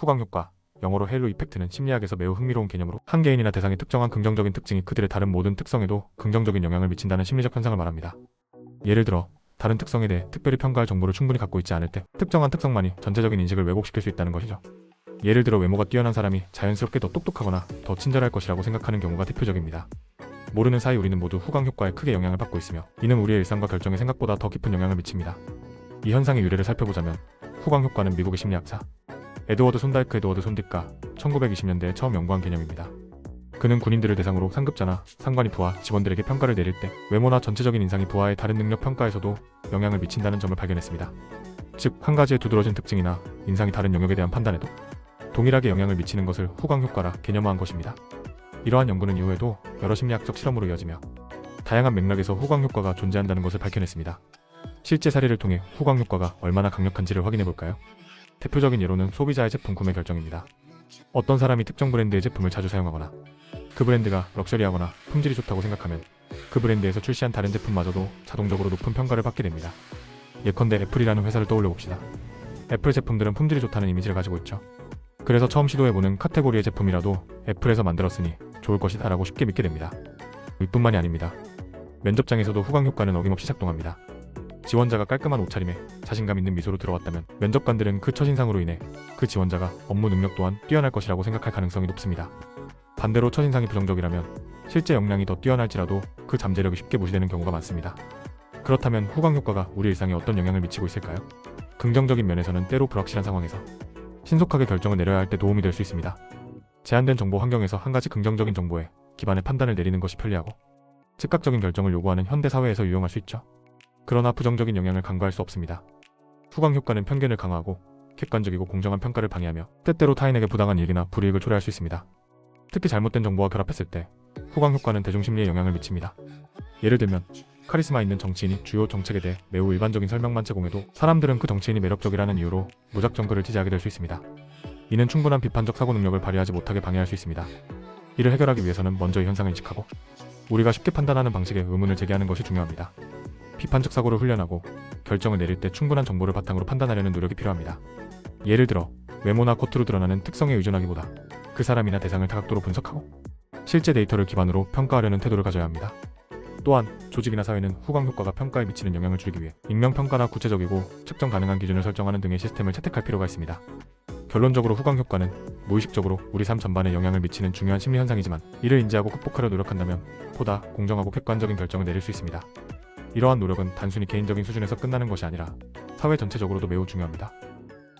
후광 효과, 영어로 헬로 이펙트는 심리학에서 매우 흥미로운 개념으로 한 개인이나 대상의 특정한 긍정적인 특징이 그들의 다른 모든 특성에도 긍정적인 영향을 미친다는 심리적 현상을 말합니다. 예를 들어 다른 특성에 대해 특별히 평가할 정보를 충분히 갖고 있지 않을 때 특정한 특성만이 전체적인 인식을 왜곡시킬 수 있다는 것이죠. 예를 들어 외모가 뛰어난 사람이 자연스럽게 더 똑똑하거나 더 친절할 것이라고 생각하는 경우가 대표적입니다. 모르는 사이 우리는 모두 후광 효과에 크게 영향을 받고 있으며 이는 우리의 일상과 결정에 생각보다 더 깊은 영향을 미칩니다. 이 현상의 유래를 살펴보자면 후광 효과는 미국의 심리학자 에드워드 손다이크 에드워드 손디가 1920년대에 처음 연구한 개념입니다. 그는 군인들을 대상으로 상급자나 상관이 부하 직원들에게 평가를 내릴 때 외모나 전체적인 인상이 부하의 다른 능력 평가에서도 영향을 미친다는 점을 발견했습니다. 즉, 한 가지의 두드러진 특징이나 인상이 다른 영역에 대한 판단에도 동일하게 영향을 미치는 것을 후광 효과라 개념화한 것입니다. 이러한 연구는 이후에도 여러 심리학적 실험으로 이어지며 다양한 맥락에서 후광 효과가 존재한다는 것을 밝혀냈습니다. 실제 사례를 통해 후광 효과가 얼마나 강력한지를 확인해 볼까요? 대표적인 예로는 소비자의 제품 구매 결정입니다. 어떤 사람이 특정 브랜드의 제품을 자주 사용하거나 그 브랜드가 럭셔리하거나 품질이 좋다고 생각하면 그 브랜드에서 출시한 다른 제품마저도 자동적으로 높은 평가를 받게 됩니다. 예컨대 애플이라는 회사를 떠올려 봅시다. 애플 제품들은 품질이 좋다는 이미지를 가지고 있죠. 그래서 처음 시도해보는 카테고리의 제품이라도 애플에서 만들었으니 좋을 것이다 라고 쉽게 믿게 됩니다. 이뿐만이 아닙니다. 면접장에서도 후광 효과는 어김없이 작동합니다. 지원자가 깔끔한 옷차림에 자신감 있는 미소로 들어왔다면 면접관들은 그 첫인상으로 인해 그 지원자가 업무 능력 또한 뛰어날 것이라고 생각할 가능성이 높습니다. 반대로 첫인상이 부정적이라면 실제 역량이 더 뛰어날지라도 그 잠재력이 쉽게 무시되는 경우가 많습니다. 그렇다면 후광 효과가 우리 일상에 어떤 영향을 미치고 있을까요? 긍정적인 면에서는 때로 불확실한 상황에서 신속하게 결정을 내려야 할 때 도움이 될 수 있습니다. 제한된 정보 환경에서 한 가지 긍정적인 정보에 기반해 판단을 내리는 것이 편리하고 즉각적인 결정을 요구하는 현대 사회에서 유용할 수 있죠. 그러나 부정적인 영향을 간과할 수 없습니다. 후광 효과는 편견을 강화하고 객관적이고 공정한 평가를 방해하며 때때로 타인에게 부당한 이익이나 불이익을 초래할 수 있습니다. 특히 잘못된 정보와 결합했을 때 후광 효과는 대중심리에 영향을 미칩니다. 예를 들면 카리스마 있는 정치인이 주요 정책에 대해 매우 일반적인 설명만 제공해도 사람들은 그 정치인이 매력적이라는 이유로 무작정 그를 지지하게 될 수 있습니다. 이는 충분한 비판적 사고 능력을 발휘하지 못하게 방해할 수 있습니다. 이를 해결하기 위해서는 먼저 이 현상을 인식하고 우리가 쉽게 판단하는 방식에 의문을 제기하는 것이 중요합니다. 비판적 사고를 훈련하고 결정을 내릴 때 충분한 정보를 바탕으로 판단하려는 노력이 필요합니다. 예를 들어 외모나 겉으로 드러나는 특성에 의존하기보다 그 사람이나 대상을 다각도로 분석하고 실제 데이터를 기반으로 평가하려는 태도를 가져야 합니다. 또한 조직이나 사회는 후광 효과가 평가에 미치는 영향을 줄이기 위해 익명평가나 구체적이고 측정 가능한 기준을 설정하는 등의 시스템을 채택할 필요가 있습니다. 결론적으로 후광 효과는 무의식적으로 우리 삶 전반에 영향을 미치는 중요한 심리 현상이지만 이를 인지하고 극복하려 노력한다면 보다 공정하고 객관적인 결정을 내릴 수 있습니다. 이러한 노력은 단순히 개인적인 수준에서 끝나는 것이 아니라 사회 전체적으로도 매우 중요합니다.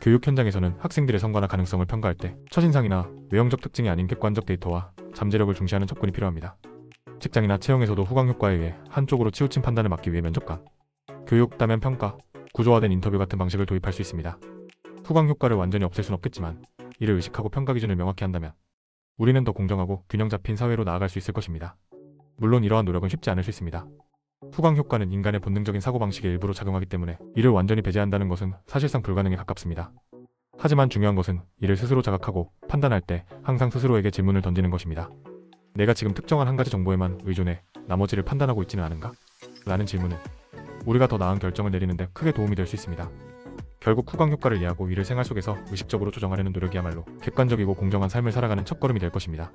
교육 현장에서는 학생들의 성과나 가능성을 평가할 때 첫인상이나 외형적 특징이 아닌 객관적 데이터와 잠재력을 중시하는 접근이 필요합니다. 직장이나 채용에서도 후광 효과에 의해 한쪽으로 치우친 판단을 막기 위해 면접관, 교육, 다면 평가, 구조화된 인터뷰 같은 방식을 도입할 수 있습니다. 후광 효과를 완전히 없앨 순 없겠지만 이를 의식하고 평가 기준을 명확히 한다면 우리는 더 공정하고 균형 잡힌 사회로 나아갈 수 있을 것입니다. 물론 이러한 노력은 쉽지 않을 수 있습니다. 후광 효과는 인간의 본능적인 사고방식에 일부러 작용하기 때문에 이를 완전히 배제한다는 것은 사실상 불가능에 가깝습니다. 하지만 중요한 것은 이를 스스로 자각하고 판단할 때 항상 스스로에게 질문을 던지는 것입니다. 내가 지금 특정한 한 가지 정보에만 의존해 나머지를 판단하고 있지는 않은가? 라는 질문은 우리가 더 나은 결정을 내리는 데 크게 도움이 될 수 있습니다. 결국 후광 효과를 이해하고 이를 생활 속에서 의식적으로 조정하려는 노력이야말로 객관적이고 공정한 삶을 살아가는 첫걸음이 될 것입니다.